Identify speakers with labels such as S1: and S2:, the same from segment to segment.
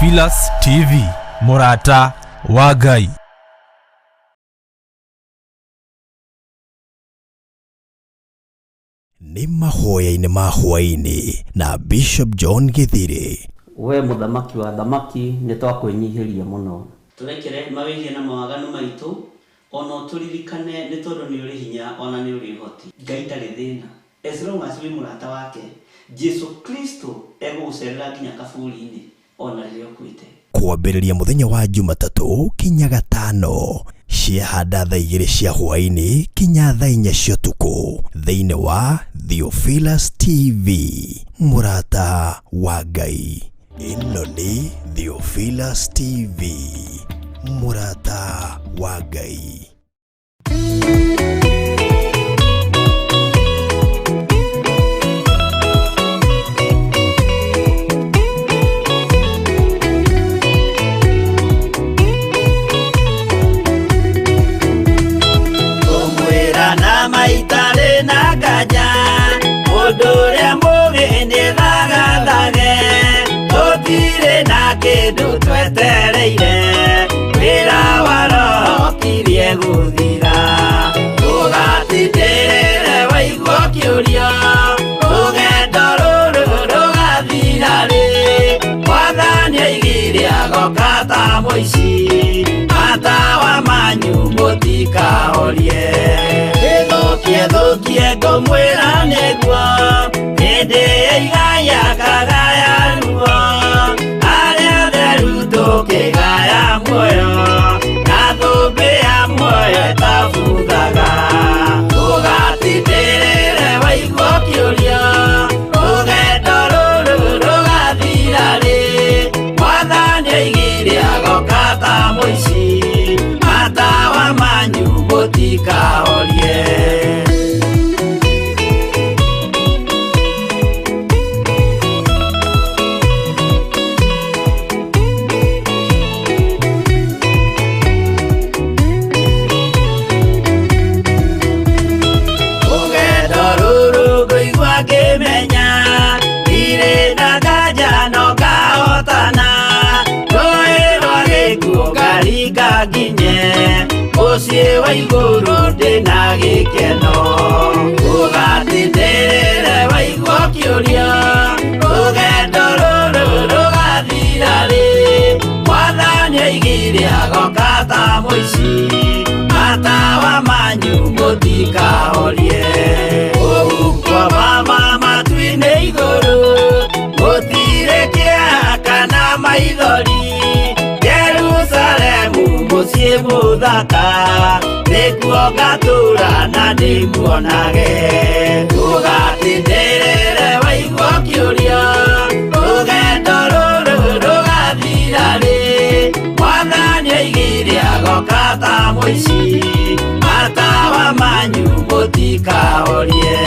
S1: Theophilus TV, Murata wa Ngai.
S2: Ni Mahoya-ini ma Hwa-ini na Bishop John Githiri.
S3: We muthamaki wa thamaki ni twakwenyihiria muno.
S4: Turekere mawirie na mawaganu maitu ono turirikane ni tondu ni uri hinya ona ni uri hoti. Ngai ndari thina. As long as we murata wake Jesu Kristo egugucerera nginya kaburi-ini ona riria ukwite.
S2: Kwambĩrĩria mũthenya wa Jumatatu kinya Gatano, ciahanda thaa 2 cia hwa-ini kinya thaa 4 cia ũtukũ thĩinĩ wa Theophilus TV, Murata wa Ngai. Ĩno nĩ Theophilus TV, Murata wa Ngai.
S4: Maitare na gaja odore mugini thagathage totire na kindu twetereire wira wa roho kirie guthira tugatindĩrĩre waigua kiurio rũgendo rũrũ rũgathira rĩ mwathani oigire agoka ta mũici matawa manyu mũtikahorie Thukie ngomwĩra nĩguo hĩndĩ ĩigaya kagaya ruo arĩa theru tũkĩgaya muoyo na thũmbĩ ya muoyo ĩtabuthaga tũgatindĩrĩre waigua kĩũrio rũgendo rũrũ rũgathira rĩ mwathani oigire agoka ta mũici matawa manyu mũtikahorie. Muciĩ wa igũrũ ndĩna gĩkeno ũgatindĩrĩre waigua kĩũrio rũgendo rũrũ rũgathira rĩ mwathani oigire agoka ta mũici matawa manyu mũtikahorie ũgukwa mama matu-inĩ igũrũ gũtirĩ kĩeha kana maithori muciĩ mũthaka nĩkuo ngatũũra na ndĩmuonage ũgatindĩrĩre waigua kĩũrio rũgendo rũrũ rũgathira rĩ mwathani oigire agoka ta mũici matawa manyu mũtikahorie.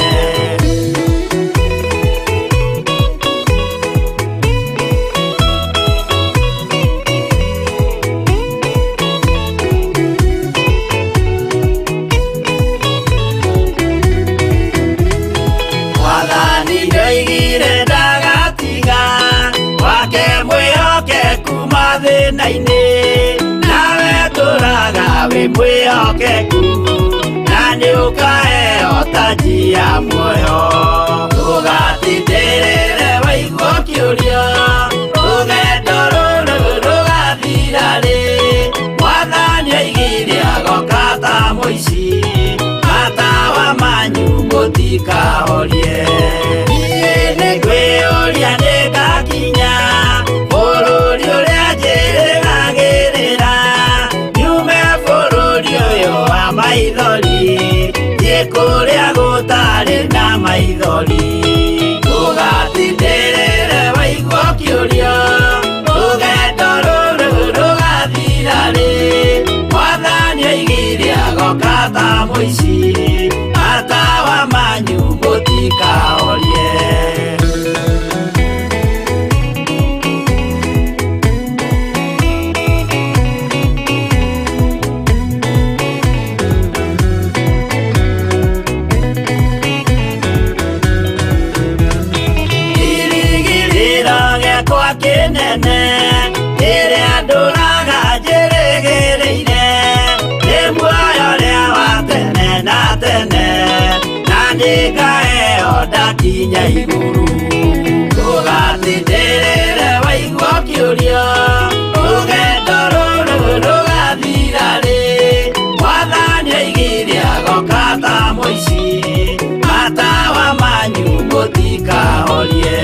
S4: Nawe tũraga wĩ mwĩhokeku na nĩũkaheo taji ya muoyo tũgatindĩrĩre waigua kĩũrio rũgendo rũrũ rũgathira rĩ mwathani oigire agoka ta mũici matawa manyu mũtikahorie. Niĩ nĩngwĩyũria nĩngakinya bũrũri ũrĩa njĩrĩgagĩrĩra nyume bũrũri ũyũ wa maithori thiĩ kũrĩa gũtarĩ na maithori tũgatindĩrĩre waigua kĩũrio rũgendo rũrũ rũgathira rĩ mwathani oigire agoka ta mũici matawa manyu mũtikahorie. Irigirĩro gĩakwa kĩnene
S5: twakinya iguru tugatindĩrĩre waigua kĩũria rũgendo rũrũ rũgathira rĩ Mwathani oigire agoka ta mũici matawa manyu mũtikahorie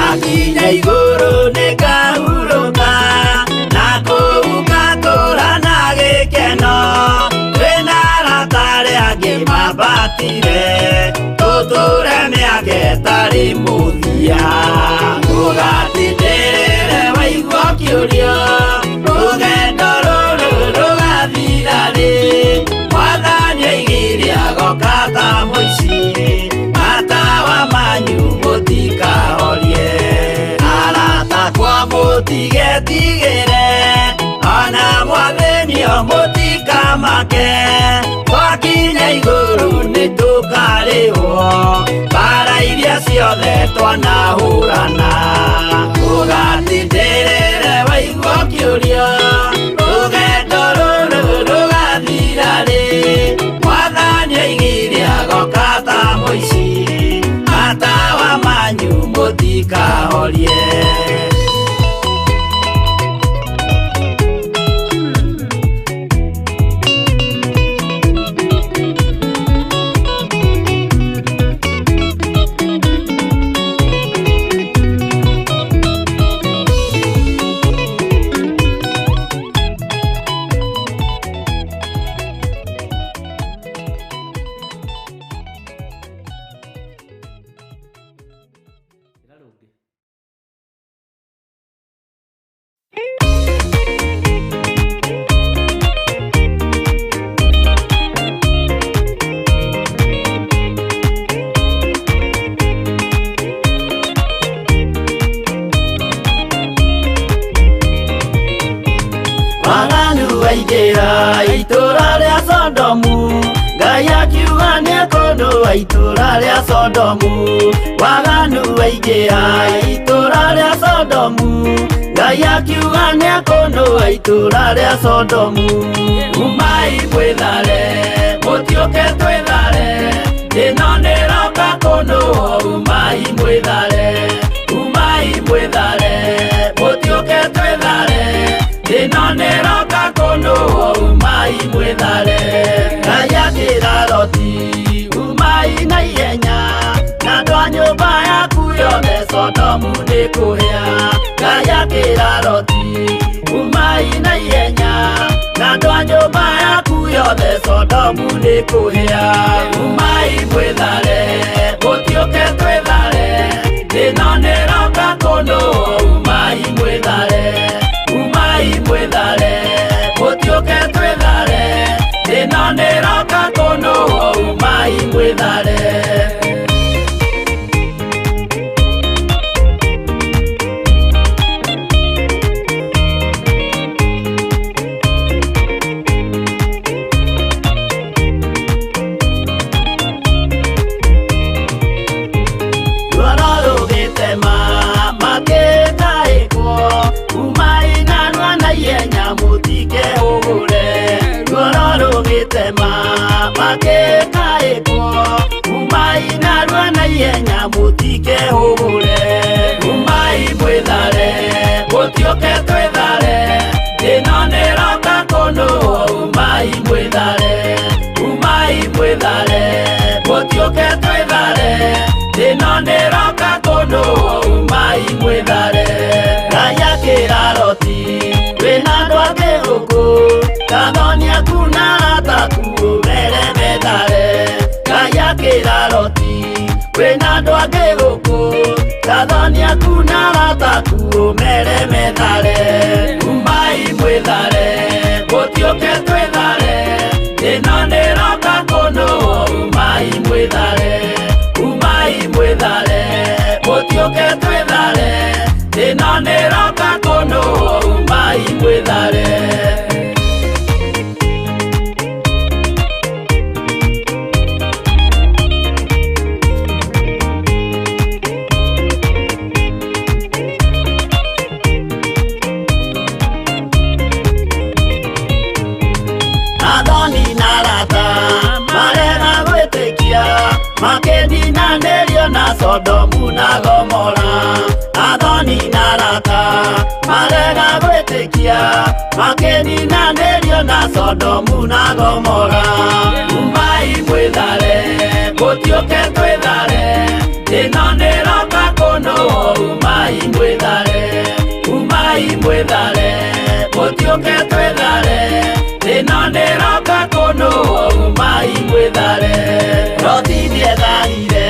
S5: akinya igũrũ nĩngahurũka na kũu ngatũũra na gĩkeno twĩna arata arĩa angĩ mambatire tũtũũre mĩaka ĩtarĩ mũthia tũgatindĩrĩre waigua kĩũria rũgendo rũrũ rũgathira rĩ Mwathani oigire agoka ta mũici matawa manyu mũtikahorie arata kwa mũtigetigĩre ona mwathĩnio mũtikamake twakinya igũrũ nĩtũkarĩhwo mbara iria ciothe twanahũrana tũgatindĩrĩre waigua kĩũria rũgendo rũrũ rũgathira rĩ Mwathani oigire agoka ta mũici matawa manyu mũtikahorie itũra rĩa Sodomu Ngai akiuga nĩekũndũa itũra rĩa Sodomu waganu waingĩra itũra rĩa Sodomu Ngai akiuga nĩekũndũa itũra rĩa Sodomu umai mwĩthare mũtiũke twĩthare ĩno nĩroka kũndũa umai mwĩthare mũtiũke twĩthare ĩno nĩroka kũndũa umai mwĩthare Ngai akĩra Loti umai na ihenya na andũ a nyũmba yaku yothe Sodomu nĩkũhĩa Ngai akĩra Loti umai na ihenya na andũ a nyũmba yaku yothe Sodomu nĩkũhĩa umai mwĩthare mũtiũke twĩthare ĩno nĩroka kũndũa umai mwĩthare mũtiũke twĩthare ĩno nĩroka kũndũa umai mwĩthare umai mwĩthare mũtiũke twĩthare ĩno nĩroka kũndũa umai mwĩthare mũtiũke twĩthare ĩno nĩroka kũndũa umai mwĩthare Ngai akĩra Loti wĩna andũ angĩ gũkũ kathonia kuna ataku ũmere methare Ngai akĩra Loti wĩna andũ angĩ gũkũ kathonia kuna ataku ũmere methare umai mwĩthare mũtiũke twĩthare ĩno nĩroka kũndũa umai mwĩthare mũtiũke twĩthare ĩno nĩroka kũndũa umai mwĩthare na Sodomu na Gomora. Athoni na Rata marega gwĩtĩkia makĩninanĩrio na Sodomu na Gomora. Umai mwĩthare gũtiũke twĩthare, ĩno nĩroka kũnũũ. Umai mwĩthare, umai mwĩthare gũtiũke twĩthare, ĩno nĩroka kũnũũ. Umai mwĩthare. Roti nĩetharire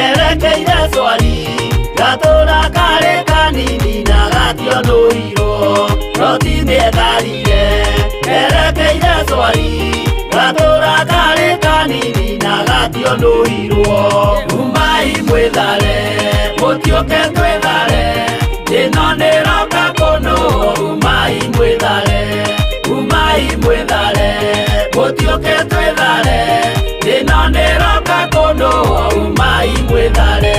S5: erekeire Swari, gatũra karĩ kanini na gationũirwo. Roti nĩetharire erekeire Swari, gatũra karĩ kanini na gationũirwo. Umai mwĩthare gũtiũke twĩthare, ĩno nĩroka kũnũũ. Umai mwĩthare, umai mwĩthare gũtiũke twĩthare, ĩno nĩroka kũnũũ. Umai mwĩthare.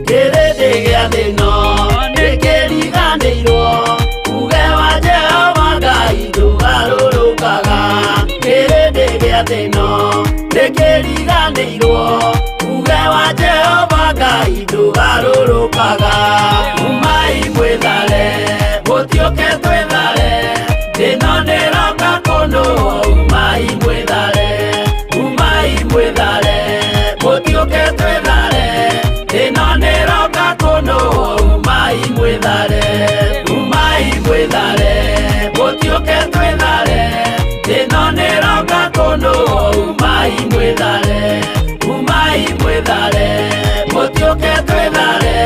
S5: Kĩrĩndĩ gĩa thĩ ĩno nĩkĩriganĩirwo, uge wa Jehova Ngai ndũgarũrũkaga. Kĩrĩndĩ gĩa thĩ ĩno nĩkĩriganĩirwo, uge wa Jehova Ngai ndũgarũrũkaga. Umai mwĩthare gũtiũke twĩthare, ĩno nĩroka kũnũũ. Umai mwĩthare, umai mwĩthare gũtiũke twĩthare, ĩno nĩroka kũnũũ. Umai mwĩthare, umai mwĩthare gũtiũke twĩthare, ĩno nĩroka kũnũũ. Umai mwĩthare, umai mwĩthare gũtiũke twĩthare,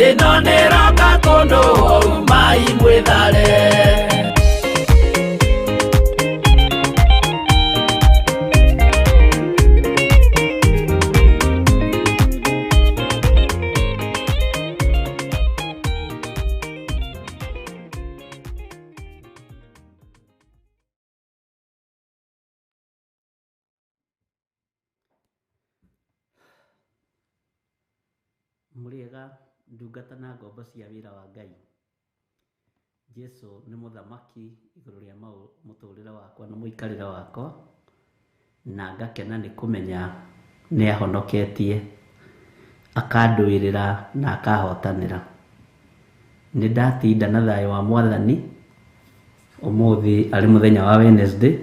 S5: ĩno nĩroka kũnũũ. Umai mwĩthare.
S3: Mũrĩega ndungata na ngombo cia wĩra wa Ngai. Jesu nĩ mũthamaki igũrũ rĩa mũtũrĩre wakwa na mũikarĩre wakwa, na ngakena nĩ kũmenya nĩ ahonoketie, akandũĩrĩra na akahotanĩra. Nĩ ndatinda na thayũ wa Mwathani ũmũthĩ arĩ mũthenya wa Wednesday,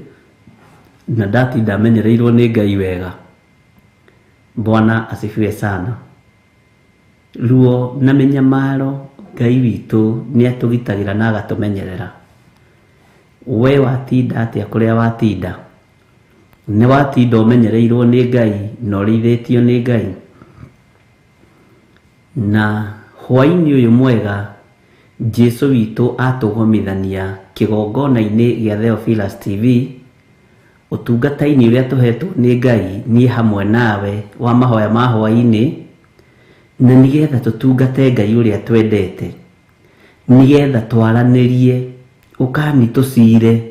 S3: na ndatinda menyereirwo nĩ Ngai wega. Bwana asifiwe sana. Ruo na menyamaro Ngai witũ nĩ atũgitagĩra na agatũmenyerera. We watinda atĩa kũrĩa watinda? Nĩ watinda ũmenyereirwo nĩ Ngai na ũrĩithĩtio nĩ Ngai. Na hwa-inĩ ũyũ mwega Jesu witũ atũgomithania kĩgongona-inĩ gĩa Theophilus TV, ũtungata-inĩ ũrĩa tũhetwo nĩ Ngai niĩ hamwe nawe wa mahoya ma hwa-inĩ, na nigetha tũtungate Ngai ũrĩa twendete, nigetha twaranĩrie, ũkani tũcire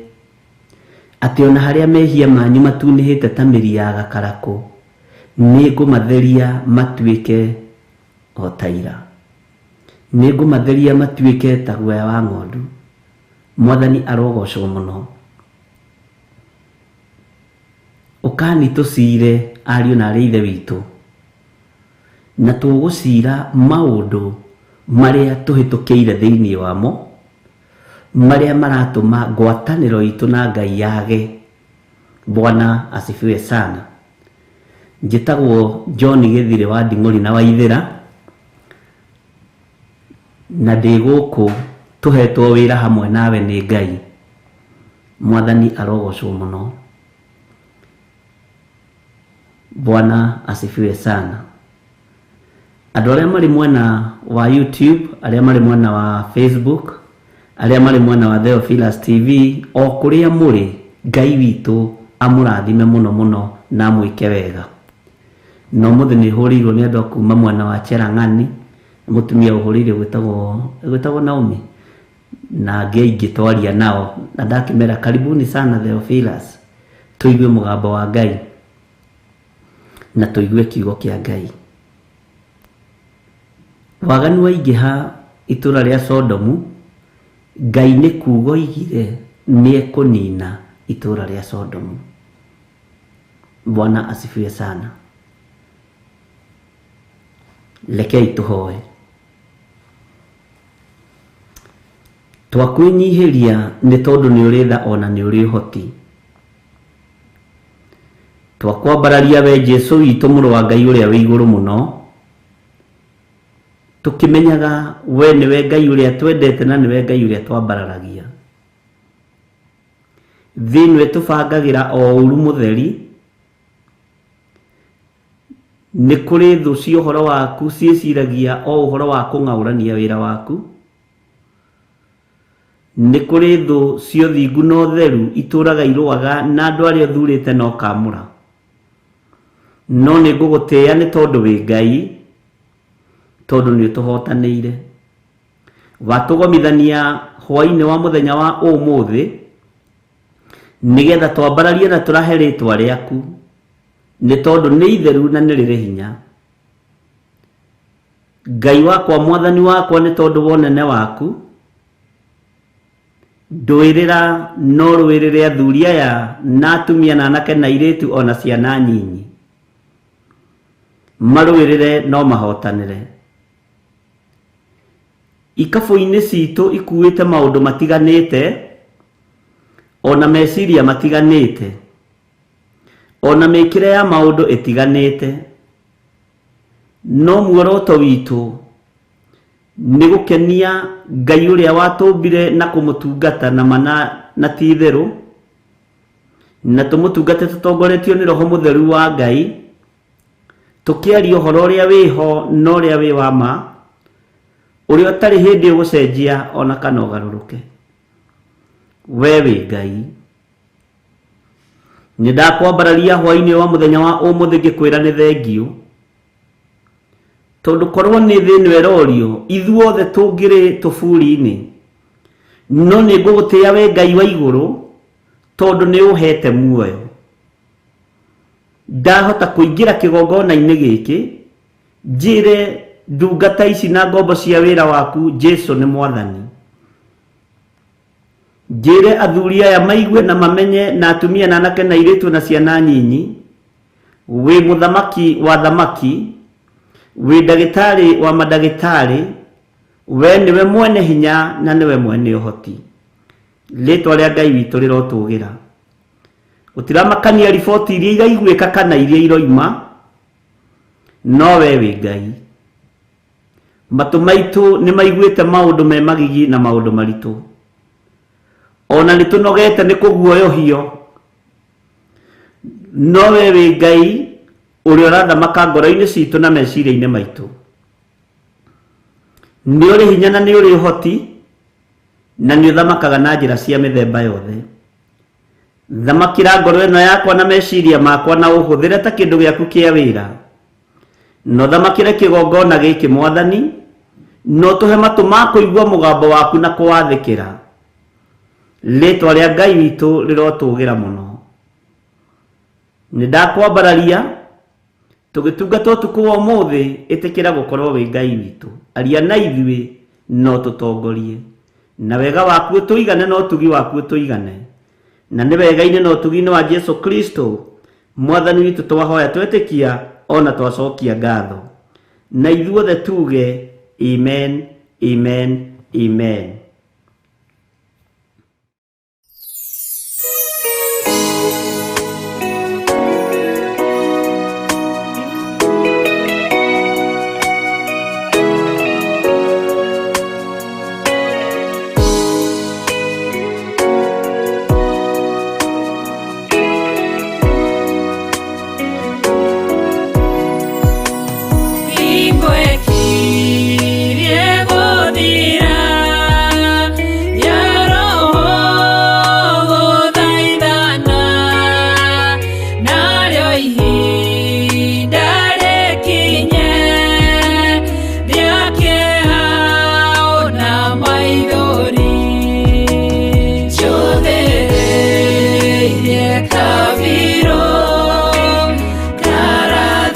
S3: atĩ ona harĩa mehia manyu matunĩhĩte ta mĩri ya gakarakũ, nĩ ngũmatheria matuĩke o ta ira, nĩ ngũmatheria matuĩke ta guoya wa ng'ondu. Mwathani arogocwo mũno. Ũkani tũcire ariũ na arĩ ithe witũ, na tũgũcira maũndũ marĩa tũhĩtũkĩire thĩinĩ wamo, marĩa maratũma ngwatanĩro itũ na Ngai yage. Bwana asifiwe sana. Njĩtagwo John Githiri wa Nding'ũri na Waithĩra, na ndĩ gũkũ tũhetwo wĩra hamwe nawe nĩ Ngai. Mwathani arogocwo mũno. Bwana asifiwe sana. Andũ arĩa marĩ mwena wa YouTube, arĩa marĩ mwena wa Facebook, arĩa marĩ mwena wa Theophilus TV, o kũrĩa mũrĩ, Ngai witũ amũrathime mũno mũno na mwĩke wega. No mũthĩ nĩ hũrĩirwo nĩ andũ kuma mwena wa Cherang'ani, mũtumia ũhũrĩire gwĩtagwo Naomi, na angĩ aingĩ twaria nao, na ndakĩmera karibuni sana Theophilus, tũigue mũgambo wa Ngai. na tuigue kiugo kia Ngai. Waganu waingĩha itũra rĩa Sodomu, Ngai nĩ kuuga oigire nĩ ekũnina itũra rĩa Sodomu. Bwana asifiwe sana. Rekei tũhoe. Twakwĩnyihĩria nĩ tondũ nĩ ũrĩ tha ona nĩ ũrĩ ũhoti. Twakwambararia we Jesu witũ mũrũ wa Ngai ũrĩa wĩ igũrũ mũno, tũkĩmenyaga we nĩwe Ngai ũrĩa twendete na nĩwe Ngai ũrĩa twambararagia. Thĩinĩ tũbangagĩra o ũru mũtheri, nĩ kũrĩ thũ cia ũhoro waku ciĩciragia o ũhoro wa kũng'aũrania wĩra waku. Nĩ kũrĩ thũ cia ũthingu na ũtheru itũraga irũaga na andũ arĩa ũthurĩte no kamũra. No nĩ ngũgũtĩĩa nĩ tondũ wĩ Ngai, tondũ nĩ ũtũhotanĩire. Watũgomithania hwa-inĩ wa mũthenya wa ũmũthĩ, nĩgetha twambararie na tũrahe rĩtwa rĩaku, nĩ tondũ nĩ itheru na nĩ rĩrĩ hinya. Ngai wakwa, mwathani wakwa, nĩ tondũ wa ũnene waku, ndũĩrĩra no rũĩrĩre athuri aya na atumia na anake na airĩtu ona ciana nyinyi. Marũĩrĩre no mahotanĩre. Ikabũ-inĩ citũ ikuĩte maũndũ matiganĩte, ona meciria matiganĩte, ona mĩkĩre ya maũndũ ĩtiganĩte. No muoroto witũ nĩ gũkenia Ngai ũrĩa watũmbire na kũmũtungata na mana na ti itherũ, na tũmũtungate tũtongoretio nĩ Roho Mũtheru wa Ngai, tũkĩaria ũhoro ũrĩa wĩho na ũrĩa wĩ wa ma, ũrĩa ũtarĩ hĩndĩ ũgũcenjia ona kana ũgarũrũke. We wĩ Ngai. Nĩ ndakwambararia hwa-inĩ wa mũthenya wa ũmũthĩ ngĩkwĩra nĩ thengiũ, tondũ korwo nĩ thĩ ĩno ĩrorio ithuothe tũngĩrĩ tũburi-inĩ, no nĩ ngũgũtĩĩa we Ngai wa igũrũ, tondũ nĩ ũhete muoyo. Ndahota kũingĩra kĩgongona-inĩ gĩkĩ njĩre ndungata ici na ngombo cia wĩra waku Jesu nĩ mwathani. Njĩre athuri aya maigue na mamenye, na atumia na anake na airĩtu na ciana nyinyi, wĩ mũthamaki wa thamaki, wĩ ndagĩtarĩ wa mandagĩtarĩ, we nĩwe mwene hinya na nĩwe mwene ũhoti. Rĩtwa rĩa Ngai witũ rĩrotũgĩra. Ũtiramakania riboti iria iraiguĩka kana iria iroima, no we wĩ Ngai. Matũ maitũ nĩ maiguĩte maũndũ me magigi na maũndũ maritũ, ona nĩ tũnogete nĩ kũguoyohio, no we wĩ Ngai ũrĩa ũrathamaka ngoro-inĩ citũ na meciria-inĩ maitũ. Nĩ ũrĩ hinya na nĩ ũrĩ ũhoti, na nĩ ũthamakaga na njĩra cia mĩthemba yothe. Thamakĩra ngoro ĩno yakwa na meciria makwa na ũhũthĩre ta kĩndũ gĩaku kĩa wĩra. No thamakĩre kĩgongona gĩkĩ mwathani, no tũhe matũ ma kũigua mũgambo waku na kũwathĩkĩra. Rĩtwa rĩa Ngai witũ rĩrotũgĩra mũno. Nĩ ndakwambararia tũgĩtungata ũtukũ wa ũmũthĩ, ĩtĩkĩra gũkorwo wĩ Ngai witũ. Aria na ithuĩ no tũtongorie, na wega waku ũtũigane na ũtugi waku ũtũigane, na nĩ wega-inĩ na ũtugi-inĩ wa Jesu Kristo mwathani witũ twahoya twetĩkia ona twacokia ngatho, na ithuothe tuge amen, amen, amen.
S6: Kaviro, Kara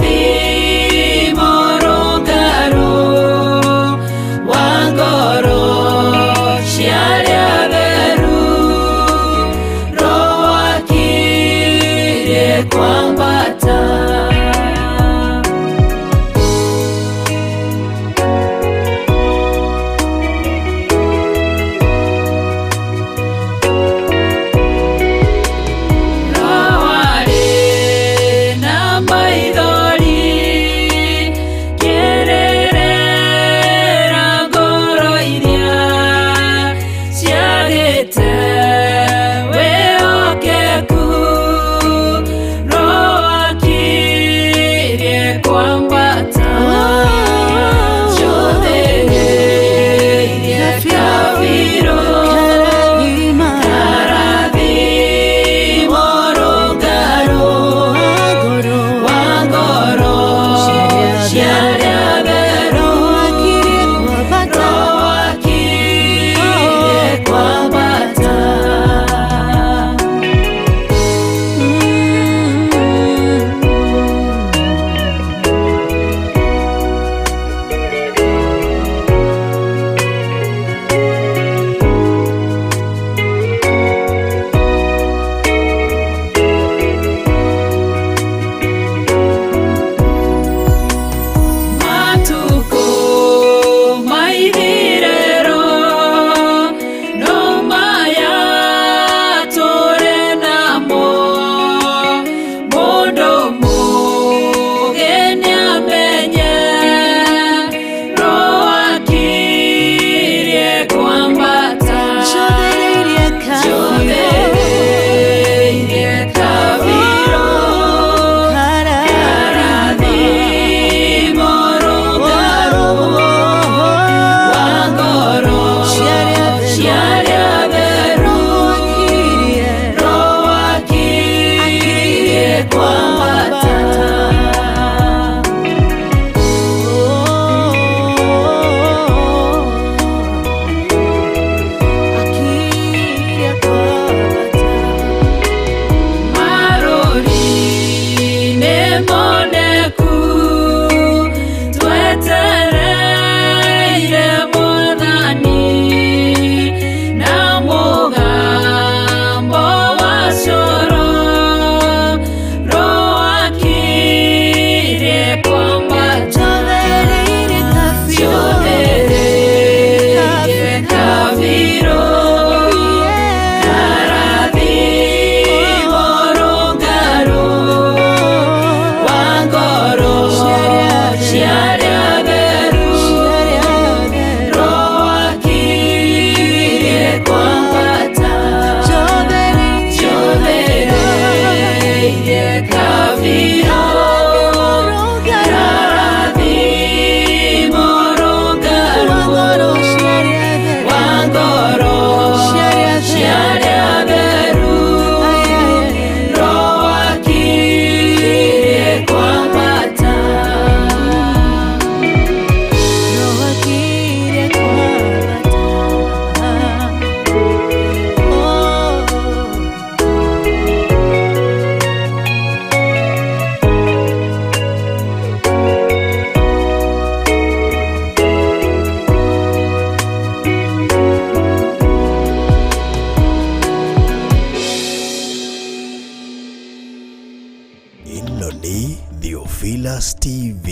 S2: Theophilus TV,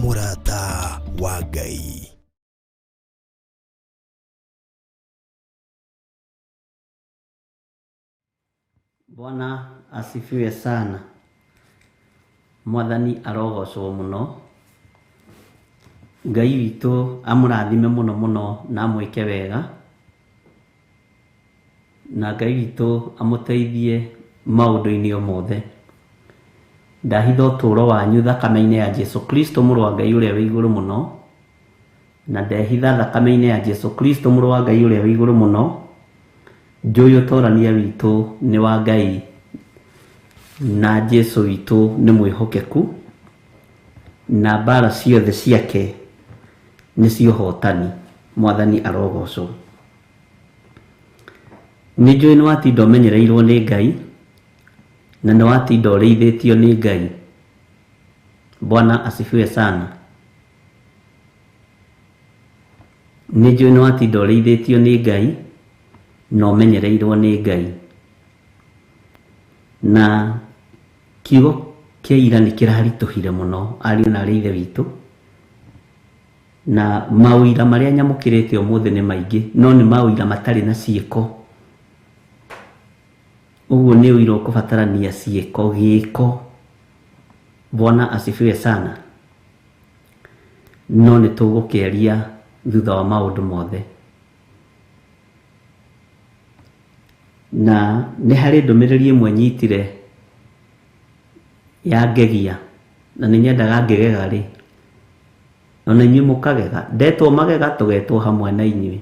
S2: Murata wa Ngai.
S3: Bwana asifiwe sana. Mwathani arogocwo muno. Ngai witũ amũrathime muno muno na amwĩke wega. Na Ngai witũ amũteithie maũndũ-inĩ mothe. Ndahitha ũtũũro wanyu thakame-inĩ ya Jesu Kristo mũrũ wa Ngai ũrĩa wĩ igũrũ mũno. Na ndehitha thakame-inĩ ya Jesu Kristo mũrũ wa Ngai ũrĩa wĩ igũrũ mũno. Njũĩ ũtorania witũ nĩ wa Ngai na Jesu witũ nĩ mwĩhokeku na mbara ciothe ciake nĩ cia ũhotani. Mwathani arogocwo. Nĩ njũĩ nĩ watinda ũmenyereirwo nĩ Ngai na nĩ watinda ũrĩithĩtio nĩ Ngai. Bwana asifiwe sana. Nĩ njũĩ nĩ watinda ũrĩithĩtio nĩ Ngai na ũmenyereirwo nĩ Ngai. Na kiugo kia ira nĩ kĩraritũhire mũno ariũ na arĩ ithe witũ, na mawĩra marĩa nyamũkĩrĩte ũmũthĩ nĩ maingĩ, no nĩ mawĩra matarĩ na ciĩko. Ũguo nĩ ũira ũkũbatarania ciĩko, gĩĩko. Bwana asifiwe sana. No nĩ tũgũkĩaria thutha wa maũndũ mothe. Na nĩ harĩ ndũmĩrĩri ĩmwe nyitire ya ngegia, na nĩ nyendaga ngegega rĩ, ona inyuĩ mũkagega. Ndetwo magega tũgetwo hamwe na inyuĩ.